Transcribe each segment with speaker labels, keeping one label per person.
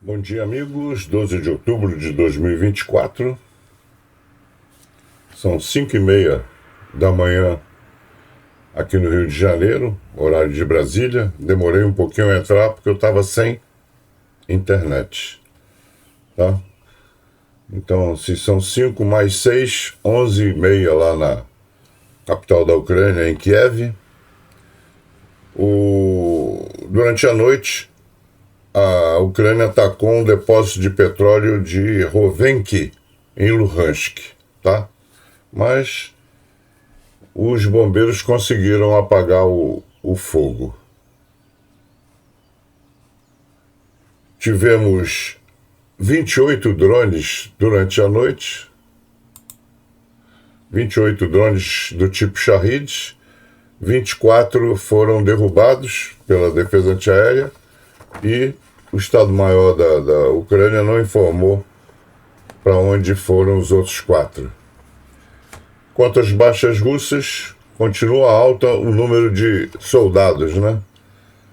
Speaker 1: Bom dia, amigos. 12 de outubro de 2024. São 5h30 da manhã aqui no Rio de Janeiro, horário de Brasília. Demorei um pouquinho a entrar porque eu estava sem internet, tá? Então, se são 5 mais 6, 11h30 lá na capital da Ucrânia, em Kiev. Durante a noite, a Ucrânia atacou um depósito de petróleo de Rovenki, em Luhansk, tá? Mas os bombeiros conseguiram apagar o fogo. Tivemos 28 drones durante a noite, 28 drones do tipo Shahed, 24 foram derrubados pela defesa antiaérea e o Estado-Maior da Ucrânia não informou para onde foram os outros 4. Quanto às baixas russas, continua alta o número de soldados, né?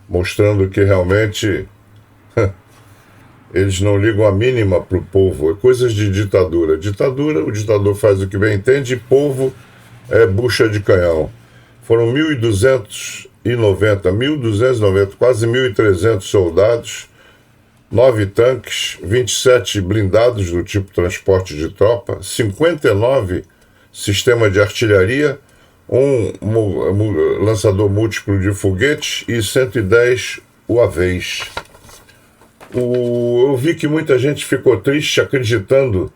Speaker 1: Mostrando que realmente eles não ligam a mínima para o povo. É coisas de ditadura. Ditadura, o ditador faz o que bem entende, e povo é bucha de canhão. Foram 1.290, quase 1.300 soldados, 9 tanques, 27 blindados do tipo transporte de tropa, 59 sistemas de artilharia, um lançador múltiplo de foguetes e 110 UAVs. Eu vi que muita gente ficou triste acreditando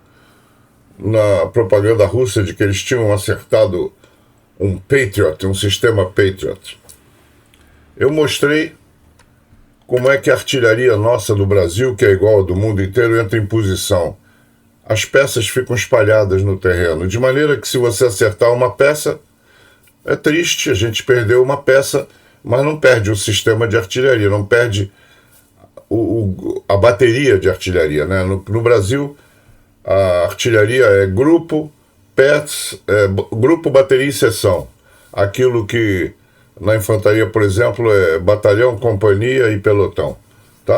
Speaker 1: na propaganda russa de que eles tinham acertado um Patriot, um sistema Patriot. Eu mostrei como é que a artilharia nossa do Brasil, que é igual a do mundo inteiro, entra em posição. As peças ficam espalhadas no terreno, de maneira que se você acertar uma peça, é triste, a gente perdeu uma peça, mas não perde o sistema de artilharia, não perde a bateria de artilharia, né? No Brasil, a artilharia é grupo, PETS, grupo, bateria e seção. Aquilo que na infantaria, por exemplo, é batalhão, companhia e pelotão. Tá?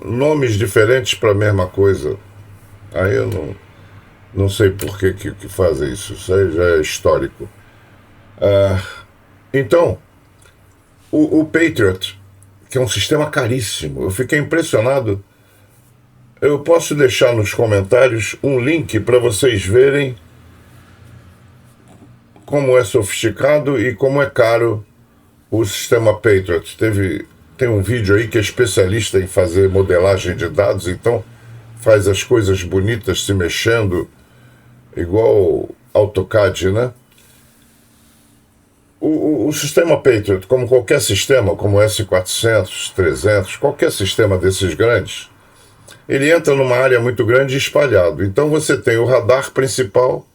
Speaker 1: Nomes diferentes para a mesma coisa. Aí eu não sei por que fazem isso. Isso aí já é histórico. Então, o Patriot, que é um sistema caríssimo, eu fiquei impressionado. Eu posso deixar nos comentários um link para vocês verem como é sofisticado e como é caro o sistema Patriot. Tem um vídeo aí que é especialista em fazer modelagem de dados, então faz as coisas bonitas se mexendo, igual AutoCAD, né? O sistema Patriot, como qualquer sistema, como S400, 300, qualquer sistema desses grandes, ele entra numa área muito grande e espalhado. Então você tem o radar principal,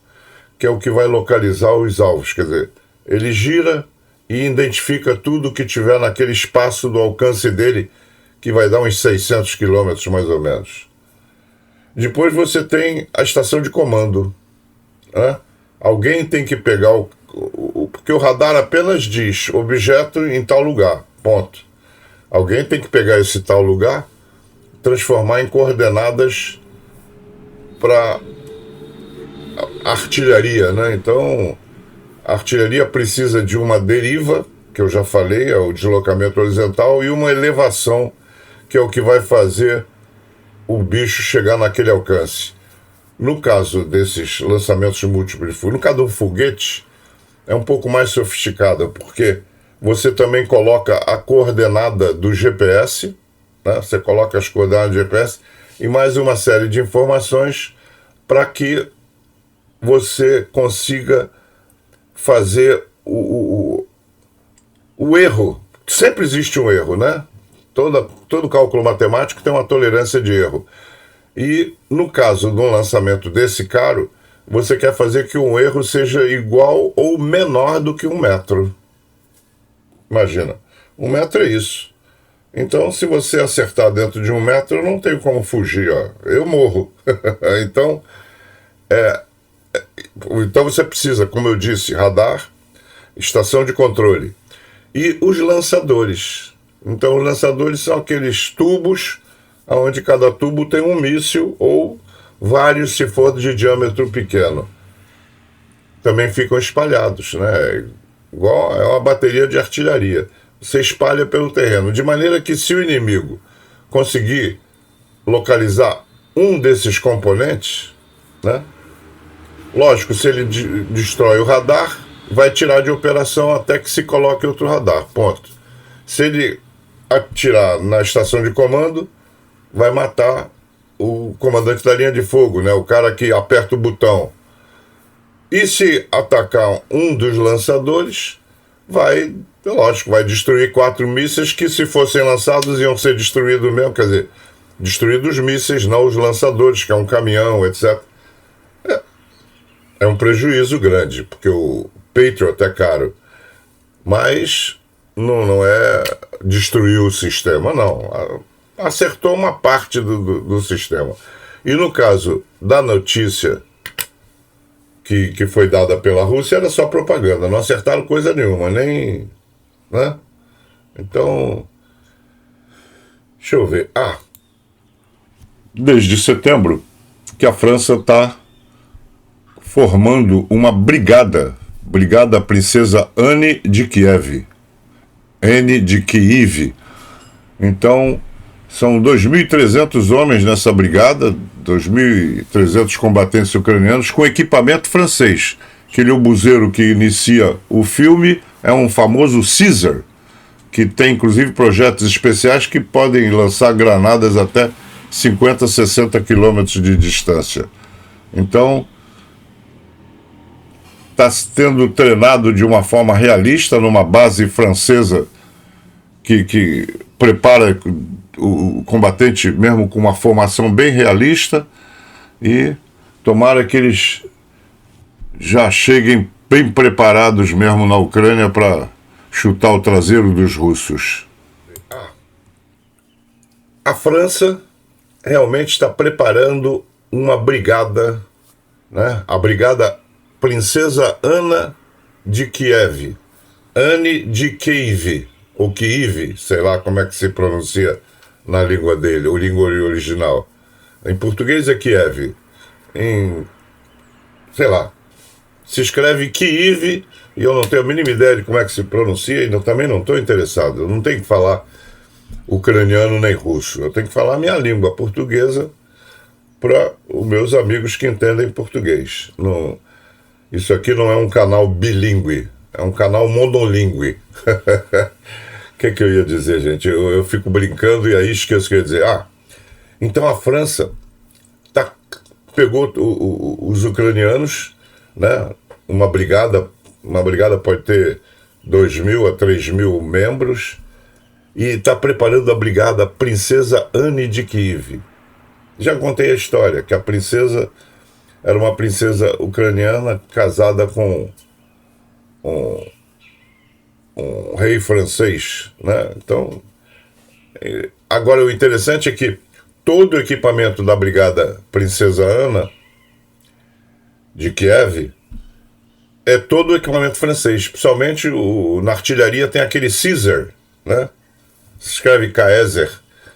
Speaker 1: que é o que vai localizar os alvos. Quer dizer, ele gira e identifica tudo que tiver naquele espaço do alcance dele, que vai dar uns 600 quilômetros mais ou menos. Depois você tem a estação de comando, né? Alguém tem que pegar porque o radar apenas diz objeto em tal lugar, ponto. Alguém tem que pegar esse tal lugar, transformar em coordenadas para artilharia, né? Então, a artilharia precisa de uma deriva, que eu já falei, é o deslocamento horizontal, e uma elevação, que é o que vai fazer o bicho chegar naquele alcance. No caso desses lançamentos múltiplos de foguete, no caso do foguete, é um pouco mais sofisticada, porque você também coloca a coordenada do GPS, né? Você coloca as coordenadas do GPS e mais uma série de informações para que você consiga fazer o erro. Sempre existe um erro, né? Todo cálculo matemático tem uma tolerância de erro. E no caso de um lançamento desse caro, você quer fazer que um erro seja igual ou menor do que 1 metro. Imagina, 1 metro é isso. Então, se você acertar dentro de 1 metro, eu não tenho como fugir, ó. Eu morro. Então você precisa, como eu disse, radar, estação de controle e os lançadores. Então, os lançadores são aqueles tubos onde cada tubo tem um míssil ou vários, se for de diâmetro pequeno. Também ficam espalhados, né? Igual é uma bateria de artilharia. Você espalha pelo terreno, de maneira que se o inimigo conseguir localizar um desses componentes, né? Lógico, se ele destrói o radar, vai tirar de operação até que se coloque outro radar, ponto. Se ele atirar na estação de comando, vai matar o comandante da linha de fogo, né? O cara que aperta o botão. E se atacar um dos lançadores, lógico, vai destruir 4 mísseis que, se fossem lançados, iam ser destruídos mesmo, quer dizer, destruídos os mísseis, não os lançadores, que é um caminhão, etc. É um prejuízo grande, porque o Patriot é caro, mas não é destruir o sistema, não. Acertou uma parte do sistema. E no caso da notícia que foi dada pela Rússia, era só propaganda, não acertaram coisa nenhuma, nem... né? Então, deixa eu ver. Desde setembro que a França está formando uma brigada Princesa Anne de Kiev. Anne de Kiev. Então, são 2.300 homens nessa brigada, 2.300 combatentes ucranianos com equipamento francês. Aquele obuseiro que inicia o filme é um famoso Caesar, que tem inclusive projetos especiais que podem lançar granadas até 50, 60 quilômetros de distância. Então, está sendo treinado de uma forma realista numa base francesa que prepara o combatente mesmo com uma formação bem realista, e tomara que eles já cheguem bem preparados mesmo na Ucrânia para chutar o traseiro dos russos. A França realmente está preparando uma brigada, né? A brigada Princesa Ana de Kiev. Anne de Kiev, ou Kiev, sei lá como é que se pronuncia na língua dele, ou língua original. Em português é Kiev. Em, sei lá, se escreve Kiev, e eu não tenho a mínima ideia de como é que se pronuncia, e também não estou interessado. Eu não tenho que falar ucraniano nem russo. Eu tenho que falar a minha língua portuguesa para os meus amigos que entendem português. Isso aqui não é um canal bilíngue, é um canal monolíngue. O que eu ia dizer, gente? Eu fico brincando e aí esqueço o que eu ia dizer. Então a França pegou os ucranianos, né? Uma brigada pode ter 2.000 a 3.000 membros, e está preparando a brigada Princesa Anne de Kiev. Já contei a história, que a princesa era uma princesa ucraniana casada com um rei francês, né? Então, agora o interessante é que todo o equipamento da brigada Princesa Ana de Kiev é todo o equipamento francês, principalmente na artilharia tem aquele Caesar, né? Se escreve Caesar.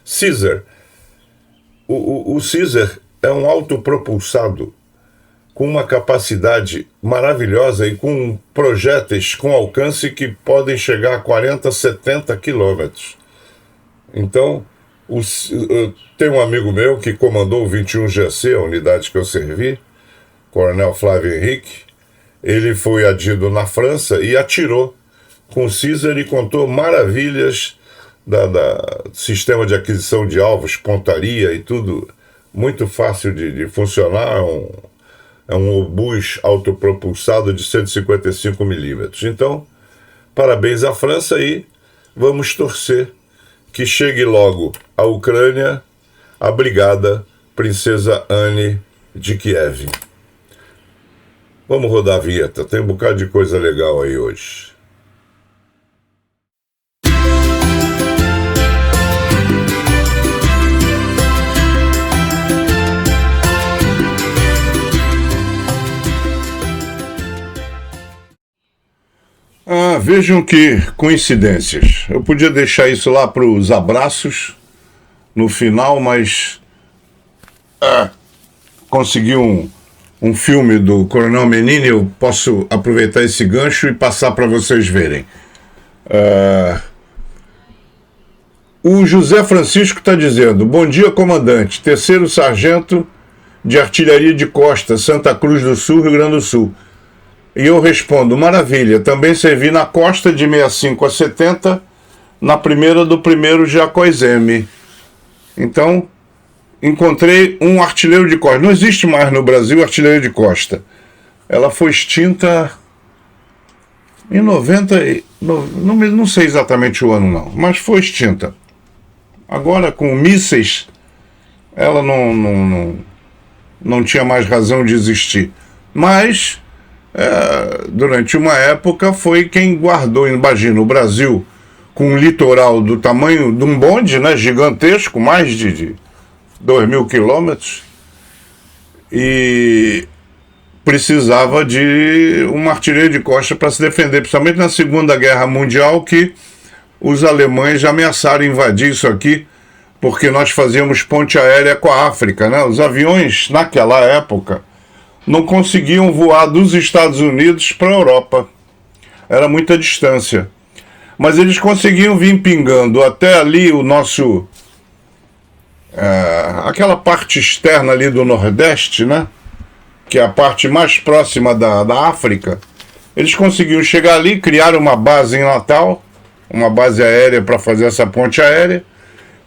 Speaker 1: Caesar. O Caesar é um autopropulsado com uma capacidade maravilhosa e com projéteis com alcance que podem chegar a 40, 70 quilômetros. Então, tem um amigo meu que comandou o 21GC, a unidade que eu servi, Coronel Flávio Henrique. Ele foi adido na França e atirou com o Caesar e contou maravilhas da sistema de aquisição de alvos, pontaria e tudo, muito fácil de funcionar. É um obus autopropulsado de 155 milímetros. Então, parabéns à França, e vamos torcer que chegue logo à Ucrânia a brigada Princesa Anne de Kiev. Vamos rodar a vinheta, tem um bocado de coisa legal aí hoje. Vejam que coincidências. Eu podia deixar isso lá para os abraços, no final, mas consegui um filme do Coronel Menini, eu posso aproveitar esse gancho e passar para vocês verem. O José Francisco está dizendo: bom dia, comandante, 3º sargento de artilharia de costa, Santa Cruz do Sul, Rio Grande do Sul. E eu respondo: maravilha, também servi na costa de 65 a 70, na primeira do 1º Jacóizeme. Então, encontrei um artilheiro de costa. Não existe mais no Brasil artilheiro de costa. Ela foi extinta em 90, não sei exatamente o ano não, mas foi extinta. Agora, com mísseis, ela não tinha mais razão de existir. Mas, durante uma época, foi quem guardou, imagina, o Brasil com um litoral do tamanho de um bonde, né, gigantesco, mais de 2.000 quilômetros, e precisava de uma artilharia de costa para se defender, principalmente na Segunda Guerra Mundial, que os alemães ameaçaram invadir isso aqui, porque nós fazíamos ponte aérea com a África, né? Os aviões, naquela época, não conseguiam voar dos Estados Unidos para a Europa. Era muita distância. Mas eles conseguiam vir pingando até ali o nosso... aquela parte externa ali do Nordeste, né? Que é a parte mais próxima da África. Eles conseguiam chegar ali, criar uma base em Natal, uma base aérea para fazer essa ponte aérea,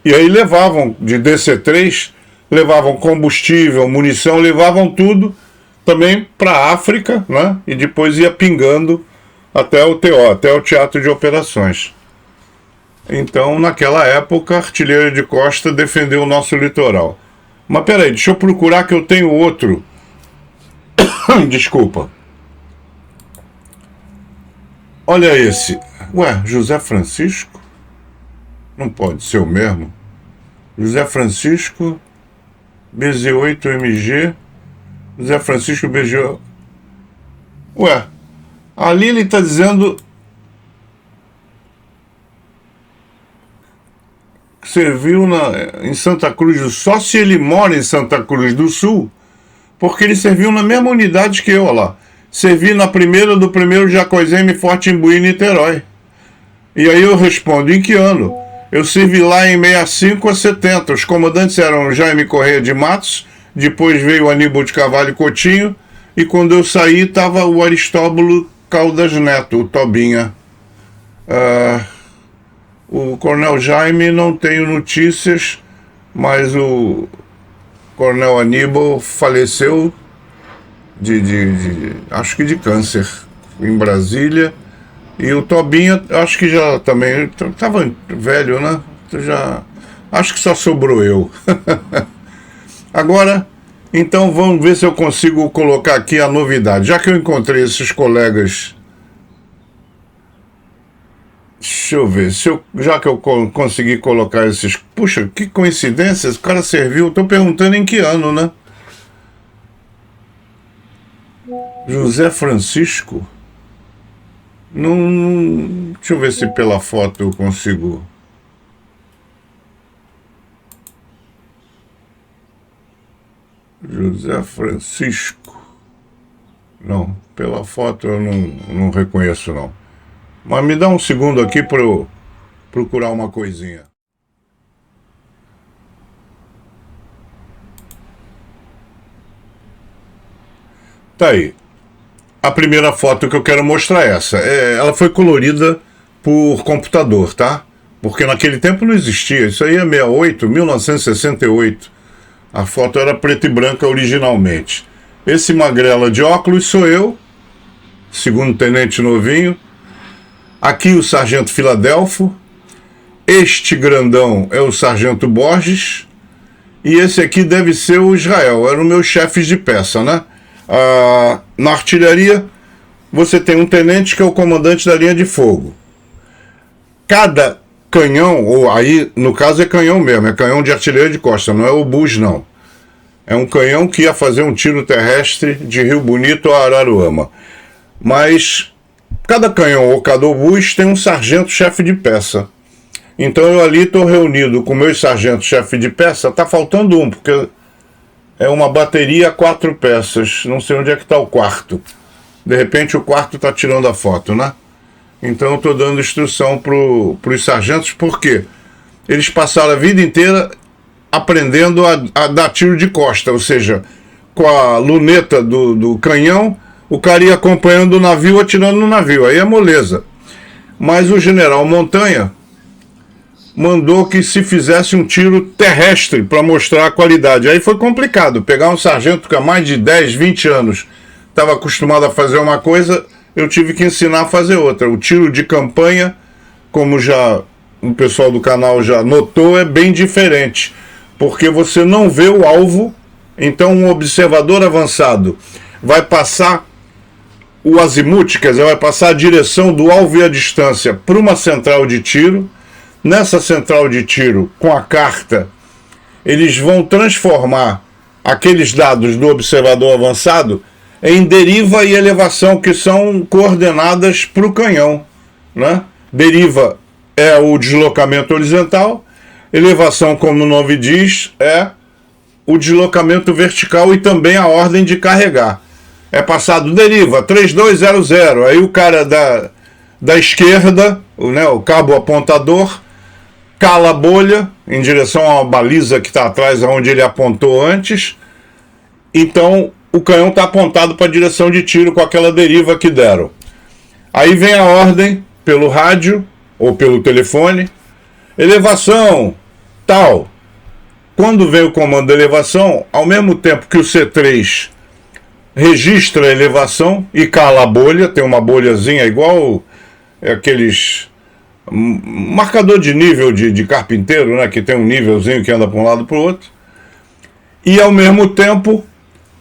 Speaker 1: e aí levavam de DC-3, levavam combustível, munição, levavam tudo também para a África, né? E depois ia pingando até o TO, até o Teatro de Operações. Então, naquela época, a artilharia de costa defendeu o nosso litoral. Mas peraí, deixa eu procurar que eu tenho outro. Desculpa. Olha esse. Ué, José Francisco? Não pode ser o mesmo. José Francisco, BZ-8MG, José Francisco BG... Ué, ali ele está dizendo que serviu em Santa Cruz do Sul. Só se ele mora em Santa Cruz do Sul, porque ele serviu na mesma unidade que eu, olha lá. Servi na primeira do 1º Jacóizeme, Forte Imbuí, Niterói. E aí eu respondo: em que ano? Eu servi lá em 65 a 70. Os comandantes eram Jaime Correia de Matos, depois veio o Aníbal de Carvalho Coutinho, e quando eu saí estava o Aristóbulo Caldas Neto, o Tobinha. O Coronel Jaime não tenho notícias, mas o Coronel Aníbal faleceu acho que de câncer em Brasília. E o Tobinha, acho que já também estava velho, né? Acho que só sobrou eu. Agora, então vamos ver se eu consigo colocar aqui a novidade. Já que eu encontrei esses colegas, deixa eu ver, já que eu consegui colocar esses... Puxa, que coincidência, o cara serviu, estou perguntando em que ano, né? José Francisco? Não, deixa eu ver se pela foto eu consigo... José Francisco. Não, pela foto eu não reconheço não. Mas me dá um segundo aqui para eu procurar uma coisinha. Tá aí. A primeira foto que eu quero mostrar é essa. Ela foi colorida por computador, tá? Porque naquele tempo não existia. Isso aí é 1968. A foto era preta e branca originalmente. Esse magrela de óculos sou eu, segundo tenente novinho. Aqui o sargento Filadelfo. Este grandão é o sargento Borges. E esse aqui deve ser o Israel. Eram meus chefes de peça, né? Na artilharia, você tem um tenente que é o comandante da linha de fogo. Cada canhão, ou aí no caso é canhão mesmo, é canhão de artilharia de costa, não é obus não. É um canhão que ia fazer um tiro terrestre de Rio Bonito a Araruama. Mas cada canhão ou cada obus tem um sargento chefe de peça. Então eu ali estou reunido com meus sargentos chefe de peça, tá faltando um, porque é uma bateria 4 peças, não sei onde é que está o quarto. De repente o quarto está tirando a foto, né? Então eu estou dando instrução para os sargentos, porque eles passaram a vida inteira aprendendo a dar tiro de costa, ou seja, com a luneta do canhão, o cara ia acompanhando o navio, atirando no navio, aí é moleza. Mas o general Montanha mandou que se fizesse um tiro terrestre para mostrar a qualidade. Aí foi complicado, pegar um sargento que há mais de 10, 20 anos estava acostumado a fazer uma coisa, eu tive que ensinar a fazer outra. O tiro de campanha, como já o pessoal do canal já notou, é bem diferente, porque você não vê o alvo, então um observador avançado vai passar o azimuth, quer dizer, vai passar a direção do alvo e a distância para uma central de tiro. Nessa central de tiro, com a carta, eles vão transformar aqueles dados do observador avançado em deriva e elevação, que são coordenadas para o canhão, né? Deriva é o deslocamento horizontal, elevação, como o nome diz, é o deslocamento vertical e também a ordem de carregar. É passado deriva 3200, aí o cara da esquerda, né, o cabo apontador, cala a bolha em direção a uma baliza que está atrás onde ele apontou antes. Então o canhão está apontado para a direção de tiro com aquela deriva que deram. Aí vem a ordem pelo rádio ou pelo telefone: elevação tal. Quando vem o comando de elevação, ao mesmo tempo que o C3 registra a elevação e cala a bolha, tem uma bolhazinha igual aqueles marcador de nível de carpinteiro, né, que tem um nívelzinho que anda para um lado para o outro, e ao mesmo tempo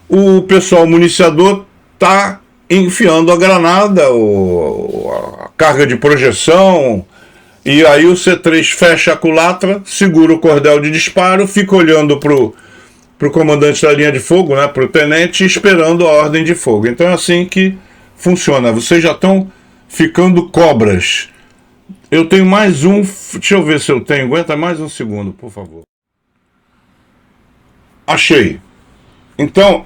Speaker 1: o pessoal municiador está enfiando a granada, a carga de projeção, e aí o C3 fecha a culatra, segura o cordel de disparo, fica olhando para o comandante da linha de fogo, né, para o tenente, esperando a ordem de fogo. Então é assim que funciona. Vocês já estão ficando cobras. Eu tenho mais um, deixa eu ver se eu tenho, aguenta mais um segundo, por favor. Achei. Então,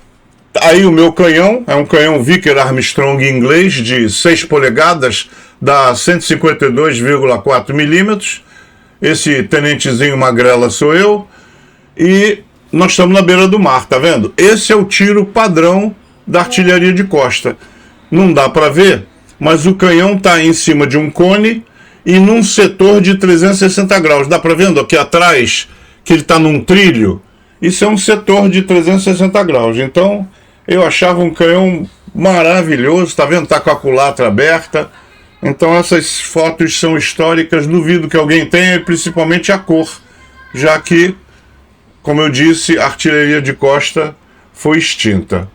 Speaker 1: aí o meu canhão, é um canhão Vickers Armstrong inglês de 6 polegadas, dá 152,4 milímetros. Esse tenentezinho magrela sou eu, e nós estamos na beira do mar, tá vendo? Esse é o tiro padrão da artilharia de costa. Não dá para ver, mas o canhão está em cima de um cone e num setor de 360 graus. Dá para vendo aqui atrás que ele está num trilho? Isso é um setor de 360 graus. Então eu achava um canhão maravilhoso, tá vendo? Tá com a culatra aberta. Então essas fotos são históricas, duvido que alguém tenha, principalmente a cor, já que, como eu disse, a artilharia de costa foi extinta.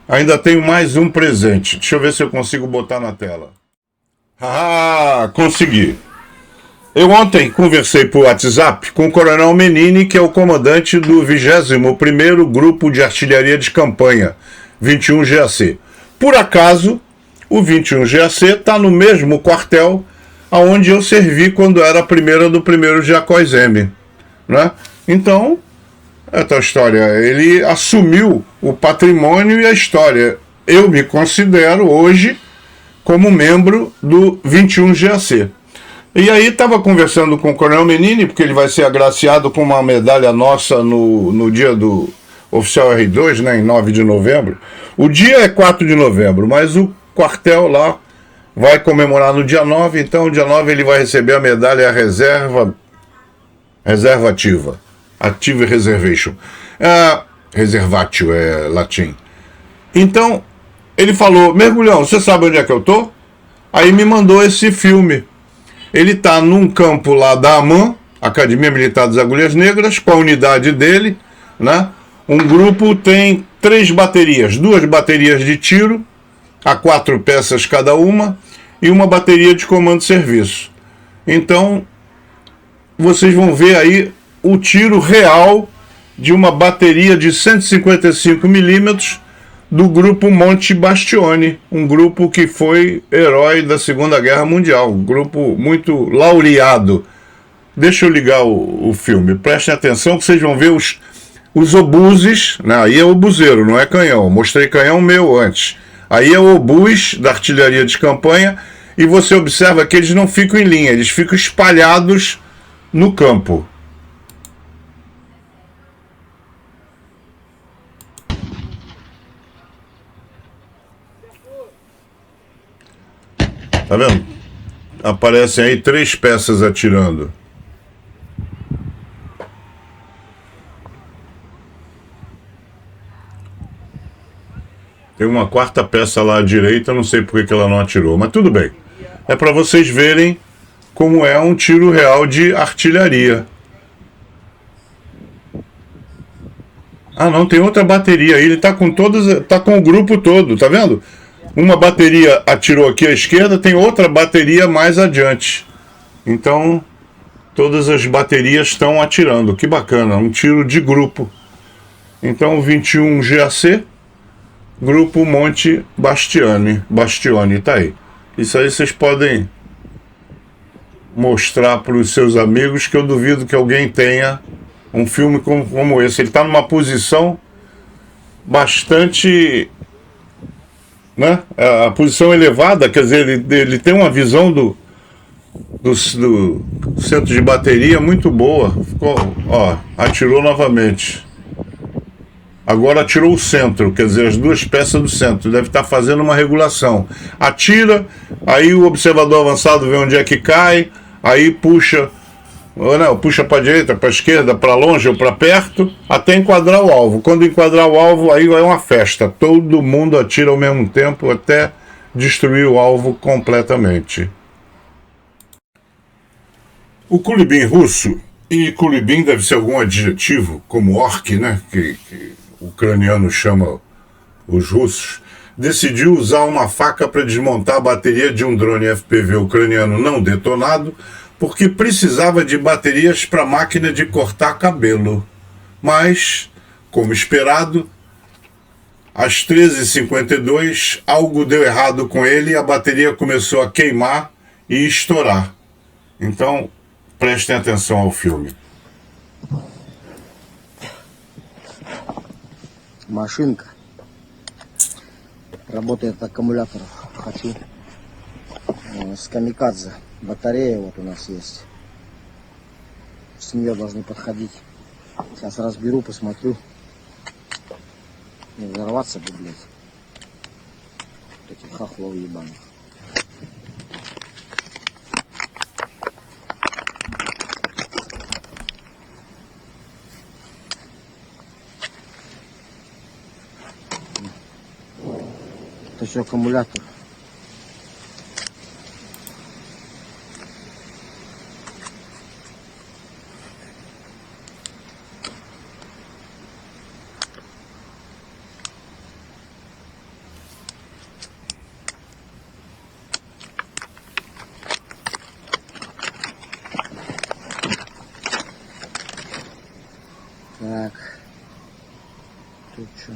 Speaker 1: Ainda tenho mais um presente. Deixa eu ver se eu consigo botar na tela. Ah, consegui. Eu ontem conversei por WhatsApp com o Coronel Menini, que é o comandante do 21º Grupo de Artilharia de Campanha, 21 GAC. Por acaso, o 21 GAC está no mesmo quartel onde eu servi quando era a primeira do 1º Jacóis M, né? Então, é tal história. Ele assumiu o patrimônio e a história. Eu me considero hoje como membro do 21 GAC. E aí estava conversando com o Coronel Menini, porque ele vai ser agraciado com uma medalha nossa no dia do oficial R2, né, em 9 de novembro. O dia é 4 de novembro, mas o quartel lá vai comemorar no dia 9, então no dia 9 ele vai receber a medalha reserva ativa. Active Reservation. Reservatio é latim. Então, ele falou: mergulhão, você sabe onde é que eu tô? Aí me mandou esse filme. Ele tá num campo lá da AMAN, Academia Militar das Agulhas Negras, com a unidade dele, né? Um grupo tem 3 baterias, 2 baterias de tiro, a 4 peças cada uma, e uma bateria de comando de serviço. Então, vocês vão ver aí o tiro real de uma bateria de 155 milímetros do grupo Monte Bastione, um grupo que foi herói da Segunda Guerra Mundial, um grupo muito laureado Deixa eu ligar o filme. Prestem atenção que vocês vão ver os obuses. Né? Aí é obuseiro, não é canhão. Mostrei canhão meu antes. Aí é o obus da artilharia de campanha. E você observa que eles não ficam em linha, eles ficam espalhados no campo. Tá vendo? Aparecem aí 3 peças atirando. Tem uma 4ª peça lá à direita, não sei por que ela não atirou, mas tudo bem. É para vocês verem como é um tiro real de artilharia. Ah, não, tem outra bateria aí, ele tá com todas, tá com o grupo todo, tá vendo? Uma bateria atirou aqui à esquerda, tem outra bateria mais adiante. Então, todas as baterias estão atirando. Que bacana, um tiro de grupo. Então, 21 GAC, Grupo Monte Bastione, tá aí. Isso aí vocês podem mostrar para os seus amigos, que eu duvido que alguém tenha um filme como esse. Ele está numa posição bastante, né? A posição elevada, quer dizer, ele tem uma visão do centro de bateria muito boa. Ficou, ó, atirou novamente. Agora atirou o centro, quer dizer, as 2 peças do centro. Deve estar fazendo uma regulação. Atira, aí o observador avançado vê onde é que cai, aí puxa, não, puxa para a direita, para a esquerda, para longe ou para perto, até enquadrar o alvo. Quando enquadrar o alvo, aí vai uma festa. Todo mundo atira ao mesmo tempo até destruir o alvo completamente. O Kulibin russo, e Kulibin deve ser algum adjetivo, como orc, né? Que o ucraniano chama os russos, decidiu usar uma faca para desmontar a bateria de um drone FPV ucraniano não detonado, porque precisava de baterias para máquina de cortar cabelo. Mas, como esperado, às 13h52, algo deu errado com ele e a bateria começou a queimar e estourar. Então, prestem atenção ao filme.
Speaker 2: Машинка работает от аккумуляторов. Хочу с камикадзе. Батарея вот у нас есть. С нее должны подходить. Сейчас разберу, посмотрю. Не взорваться бы, блядь. Вот этих хохлов ебаных. Это все аккумулятор. Так. Тут что?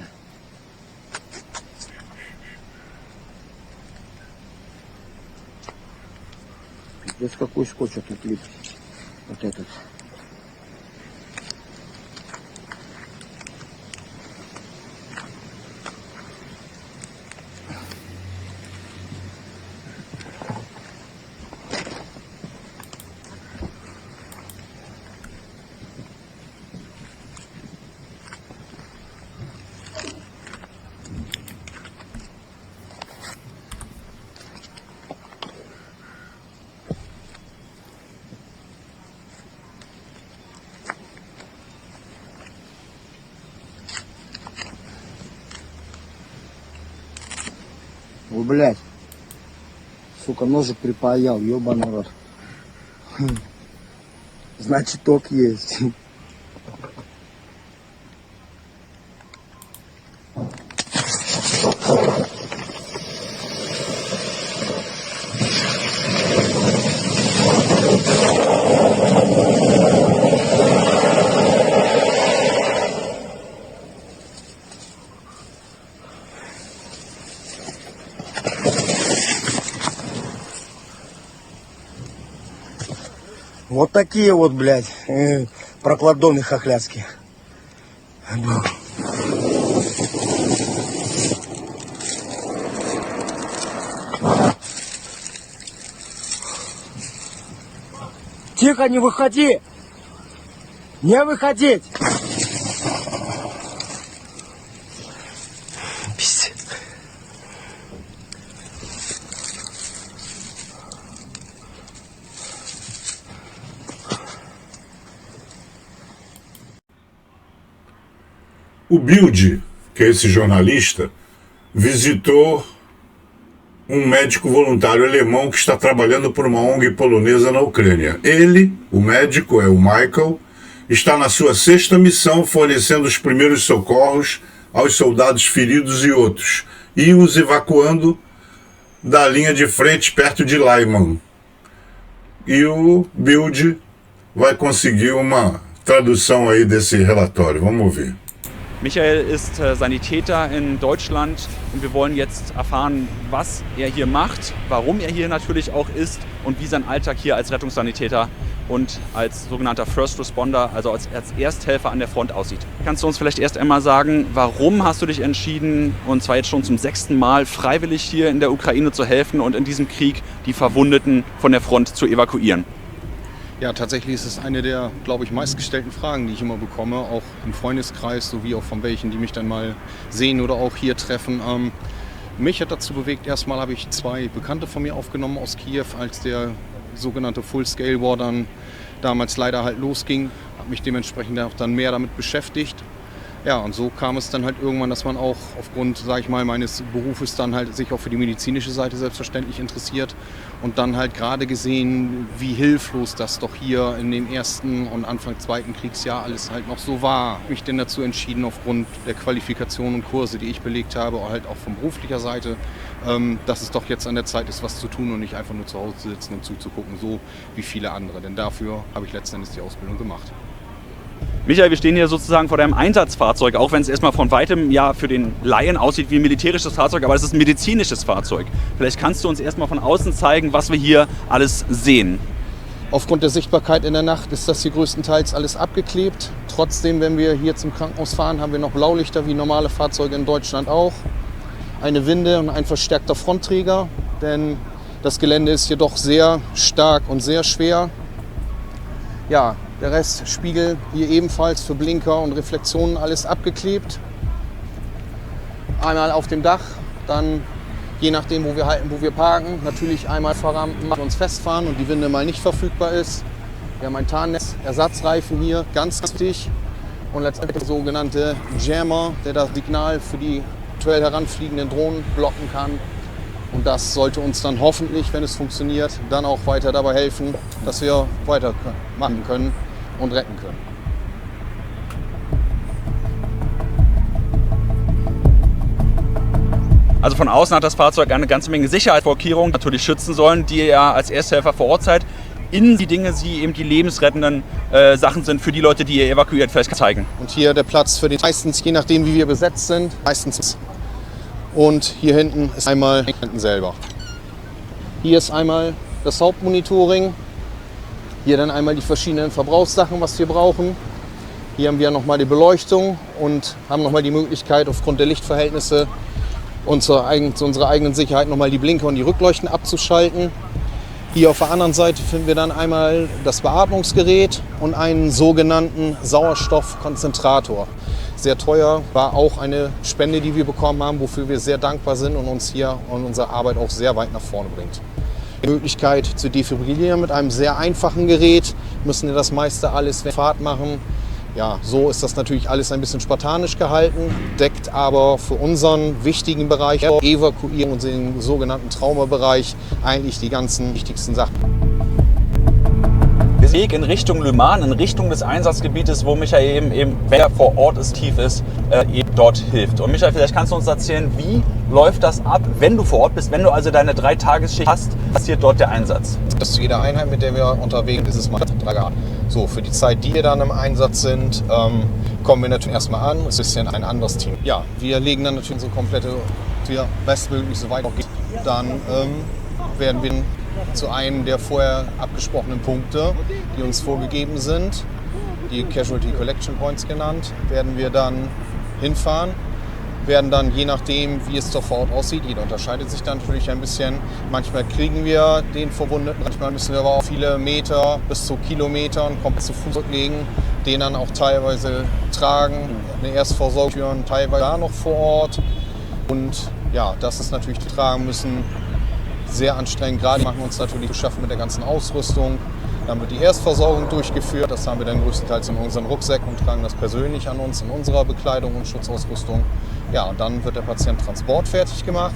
Speaker 2: Здесь какой скотч отлип? Вот этот. Ой, блядь. Сука, ножик припаял, ёбаный рот. Значит, ток есть. Вот такие вот, блядь, прокладоны хохляцкие. Тихо, не выходи! Не выходить! Пиздец.
Speaker 1: O Bild, que é esse jornalista, visitou um médico voluntário alemão que está trabalhando por uma ONG polonesa na Ucrânia. Ele, o médico, é o Michael, está na sua 6ª missão fornecendo os primeiros socorros aos soldados feridos e outros, e os evacuando da linha de frente perto de Lyman. E o Bild vai conseguir uma tradução aí desse relatório. Vamos ouvir.
Speaker 3: Michael ist Sanitäter in Deutschland und wir wollen jetzt erfahren, was er hier macht, warum er hier natürlich auch ist und wie sein Alltag hier als Rettungssanitäter und als sogenannter First Responder, also als Ersthelfer an der Front aussieht. Kannst du uns vielleicht erst einmal sagen, warum hast du dich entschieden, und zwar jetzt schon zum 6. Mal, freiwillig hier in der Ukraine zu helfen und in diesem Krieg die Verwundeten von der Front zu evakuieren?
Speaker 4: Ja, tatsächlich ist es eine der, glaube ich, meistgestellten Fragen, die ich immer bekomme, auch im Freundeskreis, sowie auch von welchen, die mich dann mal sehen oder auch hier treffen. Mich hat dazu bewegt, erstmal habe ich 2 Bekannte von mir aufgenommen aus Kiew, als der sogenannte Full-Scale-War dann damals leider halt losging, habe mich dementsprechend auch dann mehr damit beschäftigt. Ja, und so kam es dann halt irgendwann, dass man auch aufgrund, sage ich mal, meines Berufes dann halt sich auch für die medizinische Seite selbstverständlich interessiert und dann halt gerade gesehen, wie hilflos das doch hier in dem 1. und Anfang 2. Kriegsjahr alles halt noch so war. Mich denn dazu entschieden, aufgrund der Qualifikation und Kurse, die ich belegt habe, halt auch von beruflicher Seite, dass es doch jetzt an der Zeit ist, was zu tun und nicht einfach nur zu Hause zu sitzen und zuzugucken, so wie viele andere. Denn dafür habe ich letztendlich die Ausbildung gemacht.
Speaker 3: Michael, wir stehen hier sozusagen vor deinem Einsatzfahrzeug, auch wenn es erstmal von weitem ja für den Laien aussieht wie ein militärisches Fahrzeug, aber es ist ein medizinisches Fahrzeug. Vielleicht kannst du uns erstmal von außen zeigen, was wir hier alles sehen.
Speaker 4: Aufgrund der Sichtbarkeit in der Nacht ist das hier größtenteils alles abgeklebt. Trotzdem, wenn wir hier zum Krankenhaus fahren, haben wir noch Blaulichter wie normale Fahrzeuge in Deutschland auch. Eine Winde und ein verstärkter Frontträger, denn das Gelände ist hier doch sehr stark und sehr schwer. Ja, der Rest Spiegel hier ebenfalls für Blinker und Reflexionen alles abgeklebt. Einmal auf dem Dach, dann je nachdem wo wir halten, wo wir parken, natürlich einmal Fahrrampen, uns festfahren und die Winde mal nicht verfügbar ist. Wir haben ein Tarnnetz, Ersatzreifen hier, ganz wichtig, und letztendlich der sogenannte Jammer, der das Signal für die aktuell heranfliegenden Drohnen blocken kann. Und das sollte uns dann hoffentlich, wenn es funktioniert, dann auch weiter dabei helfen, dass wir weitermachen können und retten können.
Speaker 3: Also von außen hat das Fahrzeug eine ganze Menge Sicherheitsvorkehrungen natürlich schützen sollen, die ihr als Ersthelfer vor Ort seid. In die Dinge, die eben die lebensrettenden Sachen sind für die Leute, die ihr evakuiert, vielleicht zeigen.
Speaker 4: Und hier der Platz für den meistens, je nachdem wie wir besetzt sind, meistens. Und hier hinten ist einmal hinten selber. Hier ist einmal das Hauptmonitoring. Hier dann einmal die verschiedenen Verbrauchssachen, was wir brauchen. Hier haben wir nochmal die Beleuchtung und haben nochmal die Möglichkeit, aufgrund der Lichtverhältnisse zu unserer eigenen Sicherheit nochmal die Blinker und die Rückleuchten abzuschalten. Hier auf der anderen Seite finden wir dann einmal das Beatmungsgerät und einen sogenannten Sauerstoffkonzentrator. Sehr teuer, war auch eine Spende, die wir bekommen haben, wofür wir sehr dankbar sind und uns hier und unsere Arbeit auch sehr weit nach vorne bringt. Die Möglichkeit zu defibrillieren mit einem sehr einfachen Gerät, müssen wir das meiste alles während der Fahrt machen. Ja, so ist das natürlich alles ein bisschen spartanisch gehalten, deckt aber für unseren wichtigen Bereich Evakuierung und den sogenannten Traumabereich eigentlich die ganzen wichtigsten Sachen.
Speaker 3: Der Weg in Richtung Lyman, in Richtung des Einsatzgebietes, wo Michael eben wenn er vor Ort ist, tief ist, eben dort hilft. Und Michael, vielleicht kannst du uns erzählen, wie läuft das ab, wenn du vor Ort bist, wenn du also deine 3-Tagesschicht hast, passiert dort der Einsatz?
Speaker 4: Das zu jeder Einheit, mit der wir unterwegs sind, ist es mal 3 Grad. So, für die Zeit, die wir dann im Einsatz sind, kommen wir natürlich erstmal an. Es ist ja ein anderes Team. Ja, wir legen dann natürlich so komplette, bestmöglich so weit auch geht. Dann werden wir zu einem der vorher abgesprochenen Punkte, die uns vorgegeben sind, die Casualty Collection Points genannt, werden wir dann hinfahren. Werden dann, je nachdem, wie es dort vor Ort aussieht, jeder unterscheidet sich dann natürlich ein bisschen. Manchmal kriegen wir den Verwundeten, manchmal müssen wir aber auch viele Meter bis zu Kilometern komplett zu Fuß zurücklegen, den dann auch teilweise tragen, eine Erstversorgung führen, teilweise da noch vor Ort. Und ja, das ist natürlich, die tragen müssen, sehr anstrengend. Gerade machen wir uns natürlich zu schaffen mit der ganzen Ausrüstung. Dann wird die Erstversorgung durchgeführt. Das haben wir dann größtenteils in unseren Rucksäcken und tragen das persönlich an uns in unserer Bekleidung und Schutzausrüstung. Ja, und dann wird der Patient transportfertig gemacht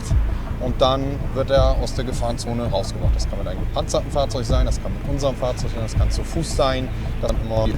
Speaker 4: und dann wird er aus der Gefahrenzone rausgebracht. Das kann mit einem gepanzerten Fahrzeug sein, das kann mit unserem Fahrzeug sein, das kann zu Fuß sein. Das kann immer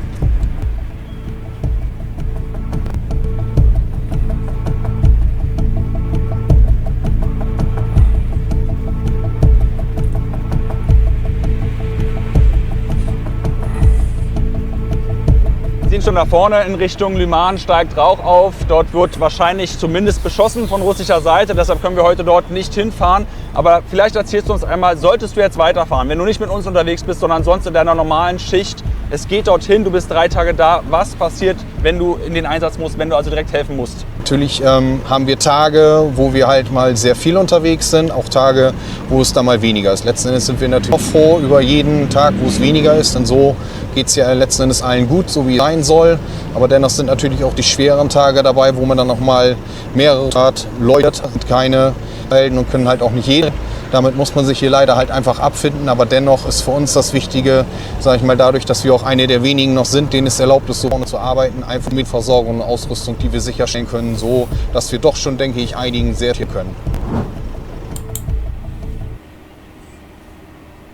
Speaker 3: Wir sind schon da vorne in Richtung Lyman, steigt Rauch auf. Dort wird wahrscheinlich zumindest beschossen von russischer Seite. Deshalb können wir heute dort nicht hinfahren. Aber vielleicht erzählst du uns einmal, solltest du jetzt weiterfahren, wenn du nicht mit uns unterwegs bist, sondern sonst in deiner normalen Schicht. Es geht dorthin, du bist 3 Tage da. Was passiert, wenn du in den Einsatz musst, wenn du also direkt helfen musst?
Speaker 4: Natürlich haben wir Tage, wo wir halt mal sehr viel unterwegs sind, auch Tage, wo es da mal weniger ist. Letzten Endes sind wir natürlich auch froh über jeden Tag, wo es weniger ist, denn so geht es ja letzten Endes allen gut, so wie es sein soll. Aber dennoch sind natürlich auch die schweren Tage dabei, wo man dann noch mal mehrere Tage läutet und keine melden und können halt auch nicht jede. Damit muss man sich hier leider halt einfach abfinden, aber dennoch ist für uns das Wichtige, sage ich mal, dadurch, dass wir auch eine der wenigen noch sind, denen es erlaubt ist, so vorne zu arbeiten, einfach mit Versorgung und Ausrüstung, die wir sicherstellen können, so dass wir doch schon, denke ich, einigen sehr viel können.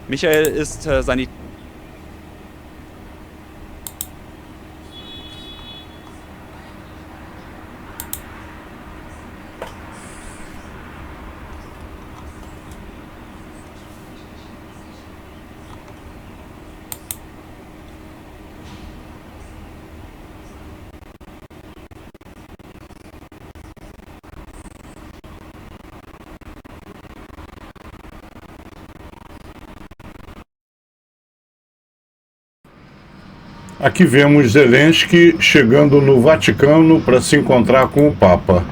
Speaker 3: Michael ist Sanitär.
Speaker 1: Aqui vemos Zelensky chegando no Vaticano para se encontrar com o Papa.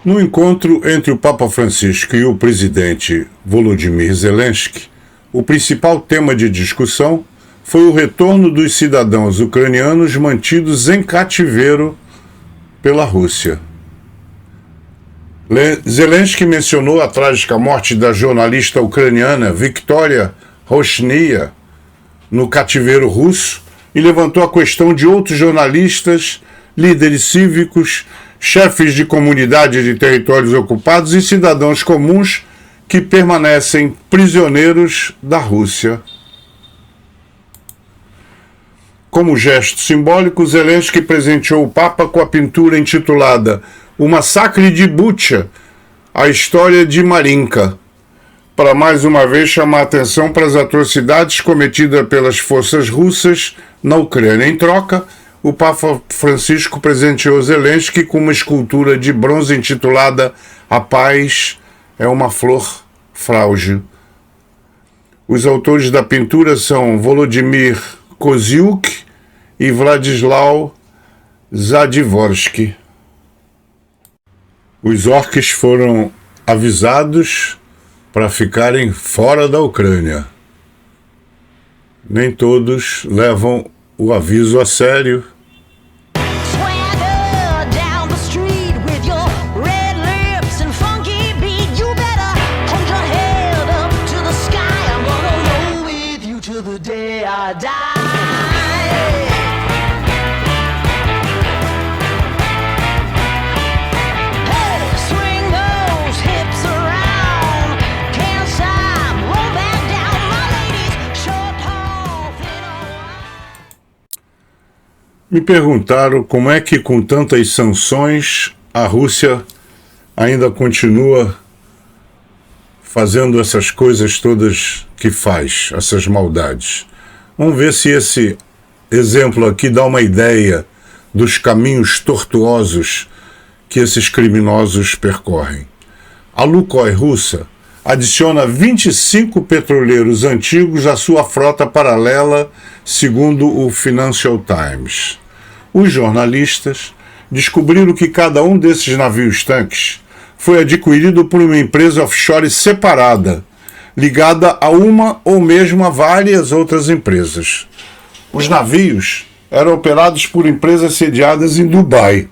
Speaker 1: No encontro entre o Papa Francisco e o presidente Volodymyr Zelensky, o principal tema de discussão foi o retorno dos cidadãos ucranianos mantidos em cativeiro pela Rússia. Zelensky mencionou a trágica morte da jornalista ucraniana Victoria Roshnia no cativeiro russo e levantou a questão de outros jornalistas, líderes cívicos, chefes de comunidades de territórios ocupados e cidadãos comuns que permanecem prisioneiros da Rússia. Como gesto simbólico, Zelensky presenteou o Papa com a pintura intitulada O Massacre de Bucha, a história de Marinka, para mais uma vez chamar a atenção para as atrocidades cometidas pelas forças russas na Ucrânia. Em troca, o Papa Francisco presenteou Zelensky com uma escultura de bronze intitulada A Paz é uma Flor Frágil. Os autores da pintura são Volodymyr Koziuk e Władysław Zadivorsky. Os orques foram avisados para ficarem fora da Ucrânia. Nem todos levam o aviso a sério. Me perguntaram como é que, com tantas sanções, a Rússia ainda continua fazendo essas coisas todas que faz, essas maldades. Vamos ver se esse exemplo aqui dá uma ideia dos caminhos tortuosos que esses criminosos percorrem. A Lukoil russa adiciona 25 petroleiros antigos à sua frota paralela, segundo o Financial Times. Os jornalistas descobriram que cada um desses navios-tanques foi adquirido por uma empresa offshore separada, ligada a uma ou mesmo a várias outras empresas. Os navios eram operados por empresas sediadas em Dubai,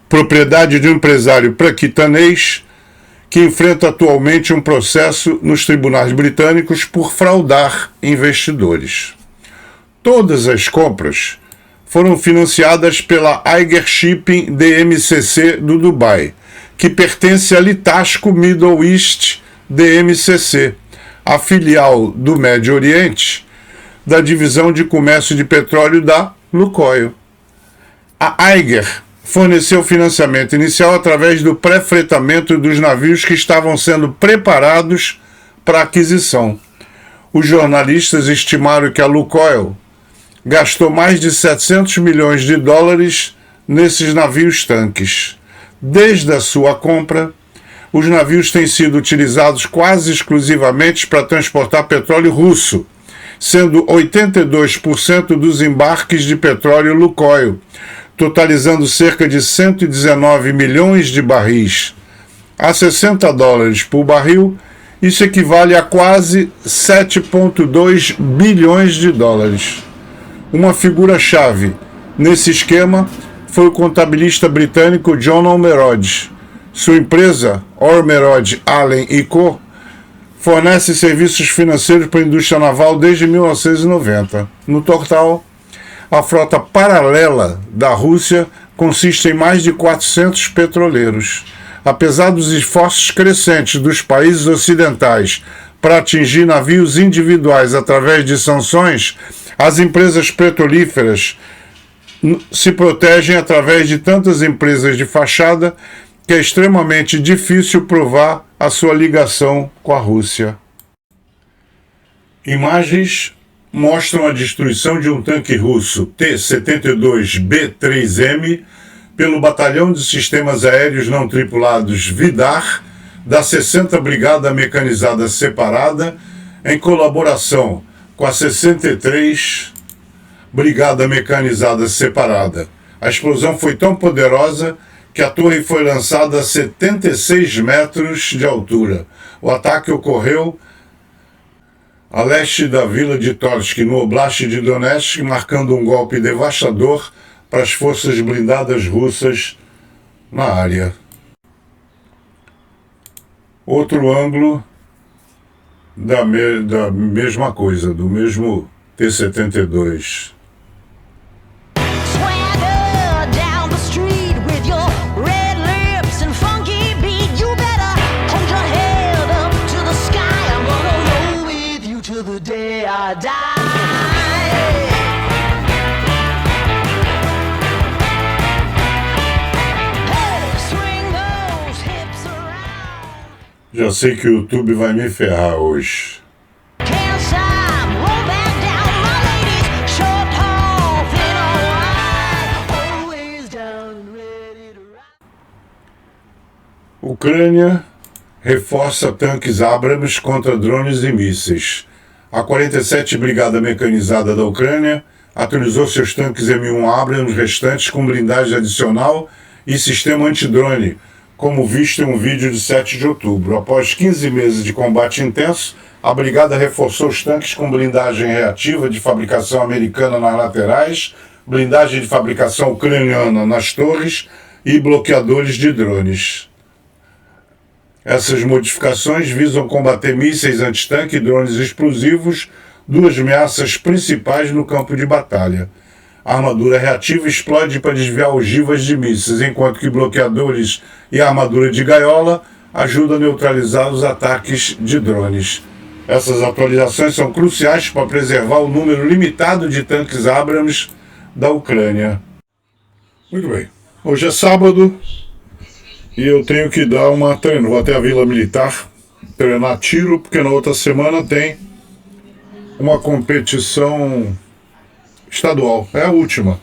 Speaker 1: propriedade de um empresário paquistanês que enfrenta atualmente um processo nos tribunais britânicos por fraudar investidores. Todas as compras foram financiadas pela Eiger Shipping DMCC do Dubai, que pertence à Litasco Middle East DMCC, a filial do Médio Oriente da divisão de comércio de petróleo da Lukoil. A Eiger forneceu financiamento inicial através do pré-fretamento dos navios que estavam sendo preparados para aquisição. Os jornalistas estimaram que a Lukoil gastou mais de 700 milhões de dólares nesses navios-tanques. Desde a sua compra, os navios têm sido utilizados quase exclusivamente para transportar petróleo russo, sendo 82% dos embarques de petróleo Lukoil, totalizando cerca de 119 milhões de barris. A $60 por barril, isso equivale a quase 7,2 bilhões de dólares. Uma figura-chave nesse esquema foi o contabilista britânico John Ormerod. Sua empresa, Ormerod Allen & Co., fornece serviços financeiros para a indústria naval desde 1990. No total, a frota paralela da Rússia consiste em mais de 400 petroleiros. Apesar dos esforços crescentes dos países ocidentais para atingir navios individuais através de sanções, as empresas petrolíferas se protegem através de tantas empresas de fachada que é extremamente difícil provar a sua ligação com a Rússia. Imagens mostram a destruição de um tanque russo T-72B3M pelo Batalhão de Sistemas Aéreos Não Tripulados Vidar, da 60ª Brigada Mecanizada Separada, em colaboração com a 63ª Brigada Mecanizada Separada. A explosão foi tão poderosa que a torre foi lançada a 76 metros de altura. O ataque ocorreu a leste da vila de Torsk, no Oblast de Donetsk, marcando um golpe devastador para as forças blindadas russas na área. Outro ângulo da mesma coisa, do mesmo T-72. Já sei que o YouTube vai me ferrar hoje. Ucrânia reforça tanques Abrams contra drones e mísseis. A 47ª Brigada Mecanizada da Ucrânia atualizou seus tanques M1 Abrams restantes com blindagem adicional e sistema antidrone, como visto em um vídeo de 7 de outubro. Após 15 meses de combate intenso, a brigada reforçou os tanques com blindagem reativa de fabricação americana nas laterais, blindagem de fabricação ucraniana nas torres e bloqueadores de drones. Essas modificações visam combater mísseis antitanque e drones explosivos, duas ameaças principais no campo de batalha. A armadura reativa explode para desviar ogivas de mísseis, enquanto que bloqueadores e a armadura de gaiola ajudam a neutralizar os ataques de drones. Essas atualizações são cruciais para preservar o número limitado de tanques Abrams da Ucrânia. Muito bem. Hoje é sábado e eu tenho que dar uma treino. Vou até a Vila Militar treinar tiro, porque na outra semana tem uma competição estadual. É a última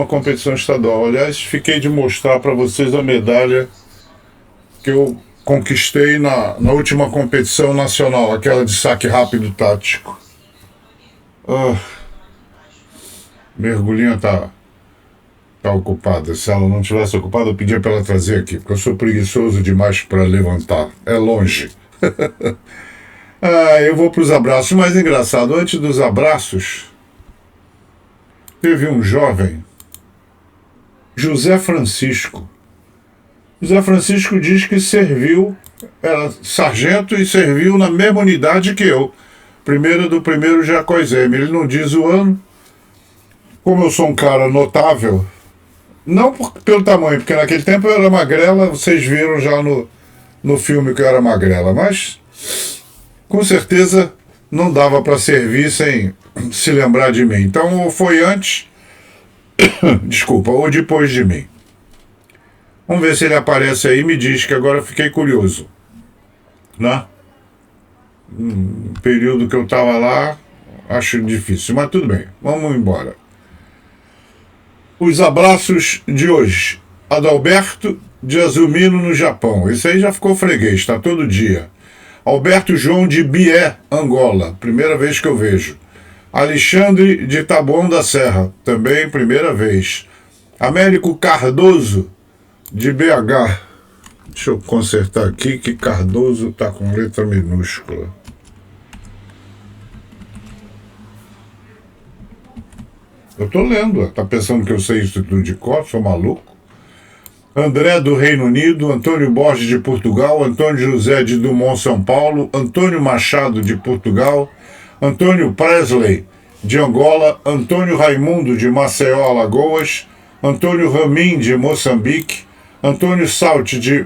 Speaker 1: competição estadual. Aliás, fiquei de mostrar para vocês a medalha que eu conquistei na última competição nacional, aquela de saque rápido tático. Mergulhinha tá ocupada. Se ela não estivesse ocupada, eu pedia para ela trazer aqui, porque eu sou preguiçoso demais para levantar. É longe. Eu vou para os abraços. Mas engraçado, antes dos abraços, teve um jovem, José Francisco. José Francisco diz que serviu, era sargento e serviu na mesma unidade que eu. Primeiro do 1º Jacózeme. Ele não diz o ano. Como eu sou um cara notável, não pelo tamanho, porque naquele tempo eu era magrela, vocês viram já no filme que eu era magrela, mas com certeza não dava para servir sem se lembrar de mim. Então, ou foi antes, desculpa, ou depois de mim. Vamos ver se ele aparece aí e me diz, que agora fiquei curioso. Né? No período que eu estava lá, acho difícil, mas tudo bem, vamos embora. Os abraços de hoje. Adalberto de Azumino, no Japão. Esse aí já ficou freguês, tá todo dia. Alberto João de Bié, Angola. Primeira vez que eu vejo. Alexandre de Taboão da Serra. Também primeira vez. Américo Cardoso de BH. Deixa eu consertar aqui que Cardoso tá com letra minúscula. Eu tô lendo, tá pensando que eu sei isso tudo de cor, sou maluco? André do Reino Unido, Antônio Borges de Portugal, Antônio José de Dumont, São Paulo, Antônio Machado de Portugal, Antônio Presley de Angola, Antônio Raimundo de Maceió, Alagoas, Antônio Ramin de Moçambique, Antônio Salt de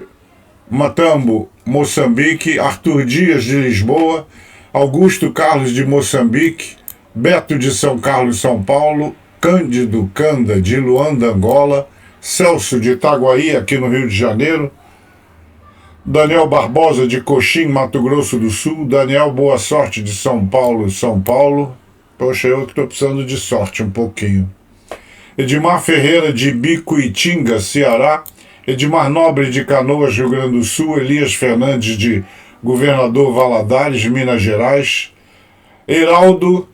Speaker 1: Matambo, Moçambique, Arthur Dias de Lisboa, Augusto Carlos de Moçambique, Beto de São Carlos, São Paulo, Cândido Canda de Luanda, Angola, Celso de Itaguaí, aqui no Rio de Janeiro, Daniel Barbosa de Coxim, Mato Grosso do Sul, Daniel Boa Sorte de São Paulo, São Paulo. Poxa, eu que estou precisando de sorte um pouquinho. Edmar Ferreira de Bicuitinga, Ceará, Edmar Nobre de Canoas, Rio Grande do Sul, Elias Fernandes de Governador Valadares, Minas Gerais, Heraldo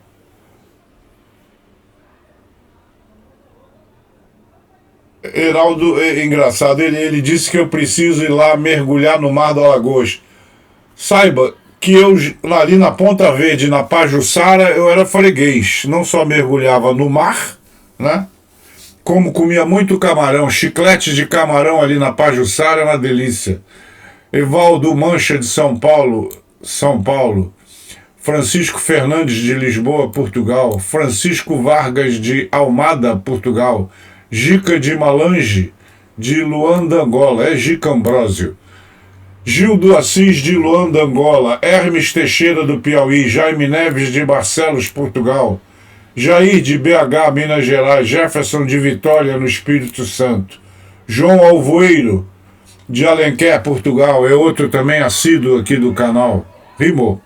Speaker 1: é engraçado, ele disse que eu preciso ir lá mergulhar no Mar do Alagoas. Saiba que eu, ali na Ponta Verde, na Pajuçara, eu era freguês. Não só mergulhava no mar, né? Como comia muito camarão, chiclete de camarão ali na Pajuçara, é uma delícia. Evaldo Mancha de São Paulo, Francisco Fernandes de Lisboa, Portugal, Francisco Vargas de Almada, Portugal, Gica de Malange, de Luanda, Angola, é Gica Ambrósio. Gildo Assis de Luanda, Angola, Hermes Teixeira do Piauí, Jaime Neves de Barcelos, Portugal, Jair de BH, Minas Gerais, Jefferson de Vitória, no Espírito Santo, João Alvoeiro de Alenquer, Portugal, é outro também assíduo aqui do canal, rimou.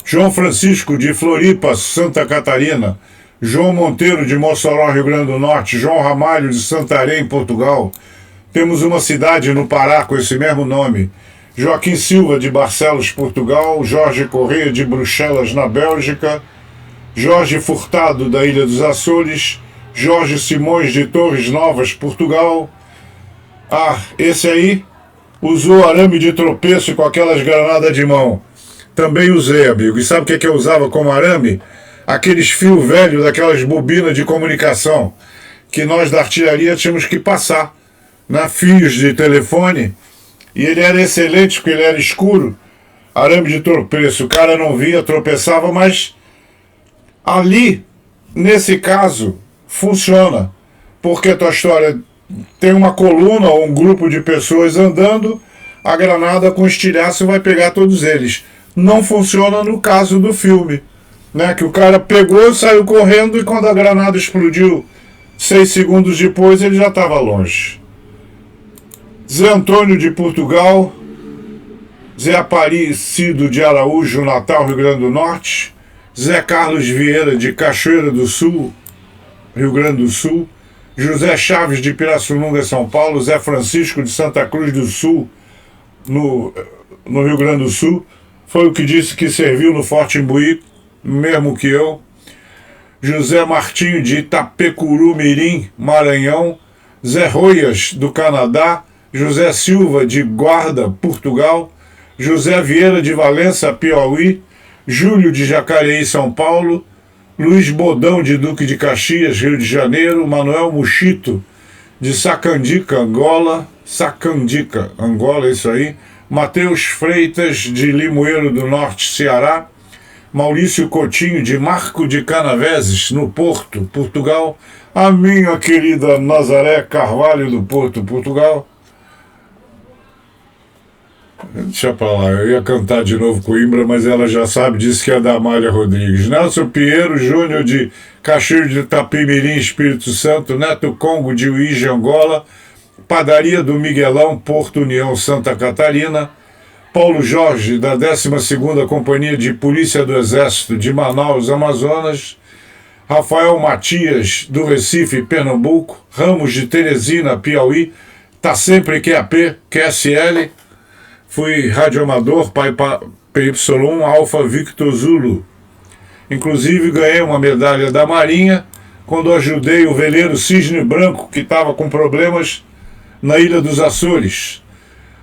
Speaker 1: João Francisco de Floripa, Santa Catarina, João Monteiro de Mossoró, Rio Grande do Norte, João Ramalho de Santarém, Portugal. Temos uma cidade no Pará com esse mesmo nome. Joaquim Silva de Barcelos, Portugal, Jorge Correia de Bruxelas, na Bélgica, Jorge Furtado da Ilha dos Açores, Jorge Simões de Torres Novas, Portugal. Esse aí usou arame de tropeço com aquelas granadas de mão. Também usei, amigo. E sabe o que eu usava como arame? Aqueles fios velhos daquelas bobinas de comunicação que nós da artilharia tínhamos que passar, né? Fios de telefone. E ele era excelente porque ele era escuro, arame de tropeço, o cara não via, tropeçava, mas ali, nesse caso, funciona, porque a tua história tem uma coluna ou um grupo de pessoas andando, a granada com estilhaço vai pegar todos eles. Não funciona no caso do filme, né? Que o cara pegou, saiu correndo e quando a granada explodiu 6 segundos depois ele já estava longe. Zé Antônio de Portugal, Zé Aparecido de Araújo, Natal, Rio Grande do Norte, Zé Carlos Vieira de Cachoeira do Sul, Rio Grande do Sul, José Chaves de Pirassununga, São Paulo, Zé Francisco de Santa Cruz do Sul, no Rio Grande do Sul, foi o que disse que serviu no Forte Imbuí, mesmo que eu. José Martinho de Itapecuru Mirim, Maranhão, Zé Roias do Canadá, José Silva de Guarda, Portugal, José Vieira de Valença, Piauí, Júlio de Jacareí, São Paulo, Luiz Bodão de Duque de Caxias, Rio de Janeiro, Manuel Muxito de Sacandica, Angola, isso aí, Mateus Freitas de Limoeiro do Norte, Ceará, Maurício Coutinho de Marco de Canaveses, no Porto, Portugal, a minha querida Nazaré Carvalho do Porto, Portugal. Deixa pra lá, eu ia cantar de novo Coimbra, mas ela já sabe, disse que é da Amália Rodrigues. Nelson Pinheiro Júnior de Caxias de Itapimirim, Espírito Santo, Neto Congo de Uíge, Angola, Padaria do Miguelão, Porto União, Santa Catarina, Paulo Jorge, da 12ª Companhia de Polícia do Exército de Manaus, Amazonas, Rafael Matias, do Recife, Pernambuco, Ramos de Teresina, Piauí, tá sempre QAP, QSL, fui radioamador, pai PY1, Alfa Victor Zulu. Inclusive ganhei uma medalha da Marinha quando ajudei o veleiro Cisne Branco, que estava com problemas na Ilha dos Açores.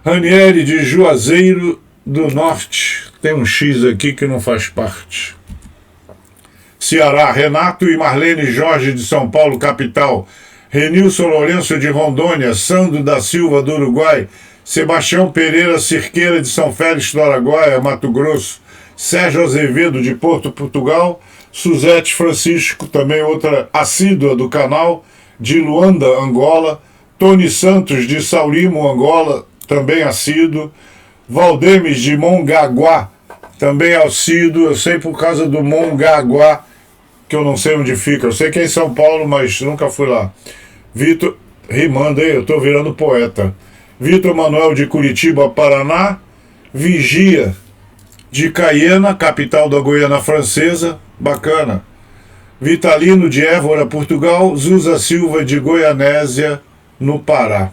Speaker 1: Ranieri de Juazeiro do Norte, tem um X aqui que não faz parte. Ceará, Renato e Marlene Jorge de São Paulo, capital. Renilson Lourenço de Rondônia, Sandro da Silva do Uruguai, Sebastião Pereira Cirqueira de São Félix do Araguaia, Mato Grosso, Sérgio Azevedo de Porto, Portugal, Suzete Francisco, também outra assídua do canal, de Luanda, Angola, Tony Santos de Saurimo, Angola, também assíduo, Valdemes de Mongaguá, também assíduo, eu sei por causa do Mongaguá, que eu não sei onde fica, eu sei que é em São Paulo, mas nunca fui lá. Vitor, rimando aí, eu tô virando poeta. Vitor Manuel de Curitiba, Paraná, Vigia de Caiena, capital da Guiana Francesa, bacana. Vitalino de Évora, Portugal, Zusa Silva de Goianésia, no Pará.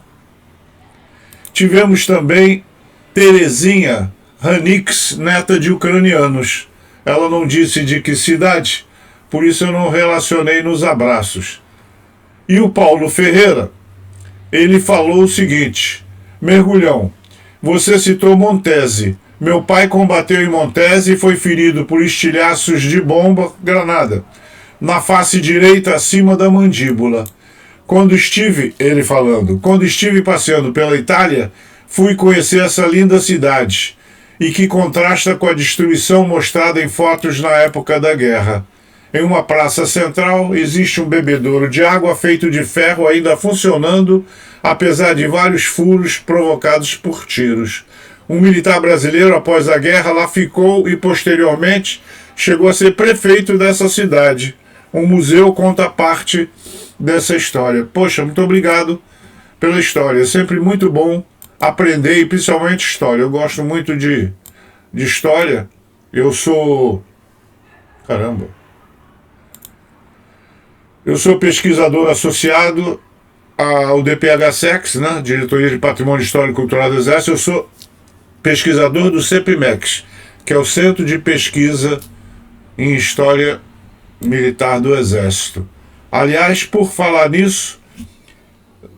Speaker 1: Tivemos também Terezinha Ranix, neta de ucranianos. Ela não disse de que cidade, por isso eu não relacionei nos abraços. E o Paulo Ferreira, ele falou o seguinte: Mergulhão, você citou Montese. Meu pai combateu em Montese e foi ferido por estilhaços de bomba, granada, na face direita acima da mandíbula. Quando estive passeando pela Itália, fui conhecer essa linda cidade, e que contrasta com a destruição mostrada em fotos na época da guerra. Em uma praça central existe um bebedouro de água feito de ferro ainda funcionando, apesar de vários furos provocados por tiros. Um militar brasileiro, após a guerra, lá ficou e posteriormente chegou a ser prefeito dessa cidade. Um museu conta parte dessa história. Poxa, muito obrigado pela história. É sempre muito bom aprender, e principalmente história. Eu gosto muito de história. Eu sou pesquisador associado ao DPH-SEX, né? Diretoria de Patrimônio Histórico e Cultural do Exército. Eu sou pesquisador do CEPIMEX, que é o Centro de Pesquisa em História Militar do Exército. Aliás, por falar nisso,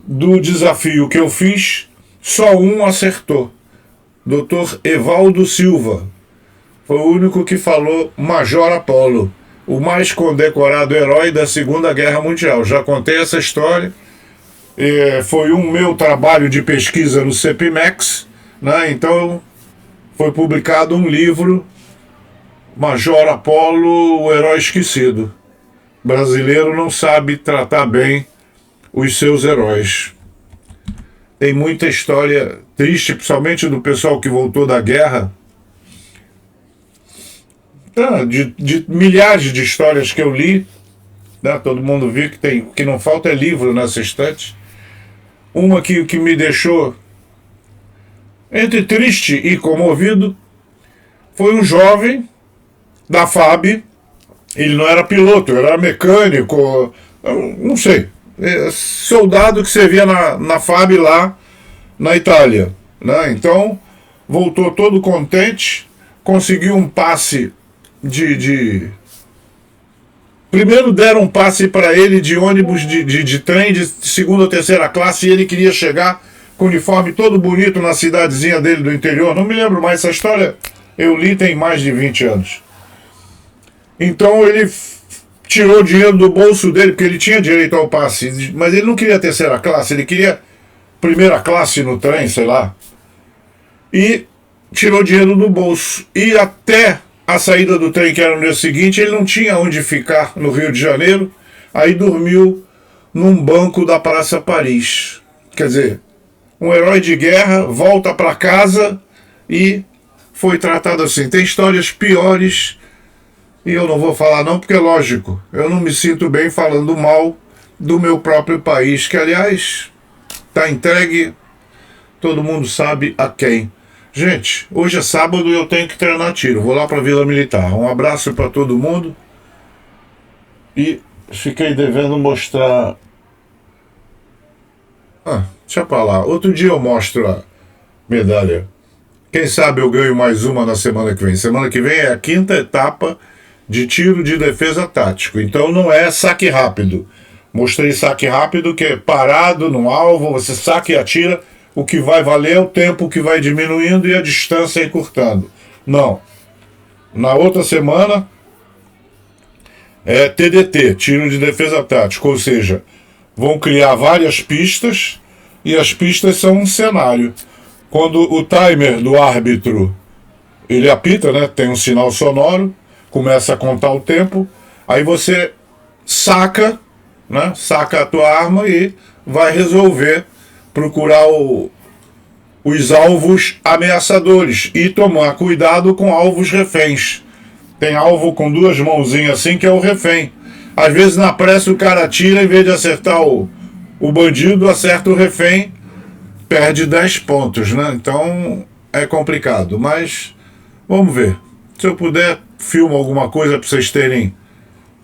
Speaker 1: do desafio que eu fiz, só um acertou. Dr. Evaldo Silva. Foi o único que falou Major Apolo, o mais condecorado herói da Segunda Guerra Mundial. Já contei essa história. Foi um meu trabalho de pesquisa no CEPIMEX, né? Então foi publicado um livro, Major Apolo, o herói esquecido. O brasileiro não sabe tratar bem os seus heróis. Tem muita história triste, principalmente do pessoal que voltou da guerra. De milhares de histórias que eu li, né? Todo mundo viu que não falta é livro nessa estante. Uma que me deixou entre triste e comovido foi um jovem da FAB. Ele não era piloto, era mecânico, não sei, soldado que servia na FAB lá na Itália, né? Então voltou todo contente, conseguiu um passe Primeiro deram um passe para ele de ônibus de trem de segunda ou terceira classe, e ele queria chegar com o uniforme todo bonito na cidadezinha dele do interior. Não me lembro mais, essa história eu li tem mais de 20 anos. Então ele tirou o dinheiro do bolso dele, porque ele tinha direito ao passe, mas ele não queria terceira classe, ele queria primeira classe no trem, sei lá. E tirou dinheiro do bolso. E até a saída do trem, que era no dia seguinte, ele não tinha onde ficar no Rio de Janeiro, aí dormiu num banco da Praça Paris. Quer dizer, um herói de guerra volta para casa e foi tratado assim. Tem histórias piores e eu não vou falar não, porque é lógico, eu não me sinto bem falando mal do meu próprio país, que aliás está entregue, todo mundo sabe a quem. Gente, hoje é sábado e eu tenho que treinar tiro. Vou lá para a Vila Militar. Um abraço para todo mundo. E fiquei devendo mostrar... deixa pra lá. Outro dia eu mostro a medalha. Quem sabe eu ganho mais uma na semana que vem. Semana que vem é a 5ª etapa de tiro de defesa tático. Então não é saque rápido. Mostrei saque rápido, que é parado no alvo, você saca e atira. O que vai valer é o tempo que vai diminuindo e a distância encurtando. Não. Na outra semana é TDT, tiro de defesa tático, ou seja, vão criar várias pistas e as pistas são um cenário. Quando o timer do árbitro, ele apita, né, tem um sinal sonoro, começa a contar o tempo, aí você saca, né, saca a tua arma e vai resolver procurar os alvos ameaçadores e tomar cuidado com alvos reféns. Tem alvo com 2 mãozinhas assim, que é o refém. Às vezes na pressa o cara atira, em vez de acertar o bandido, acerta o refém, perde 10 pontos, né? Então é complicado, mas vamos ver. Se eu puder, filmo alguma coisa para vocês terem,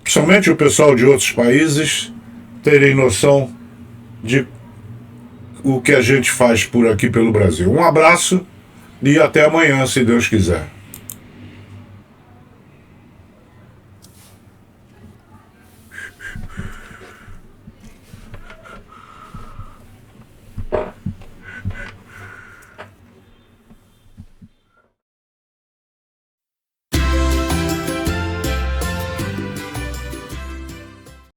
Speaker 1: principalmente o pessoal de outros países, terem noção de o que a gente faz por aqui pelo Brasil. Um abraço e até amanhã, se Deus quiser.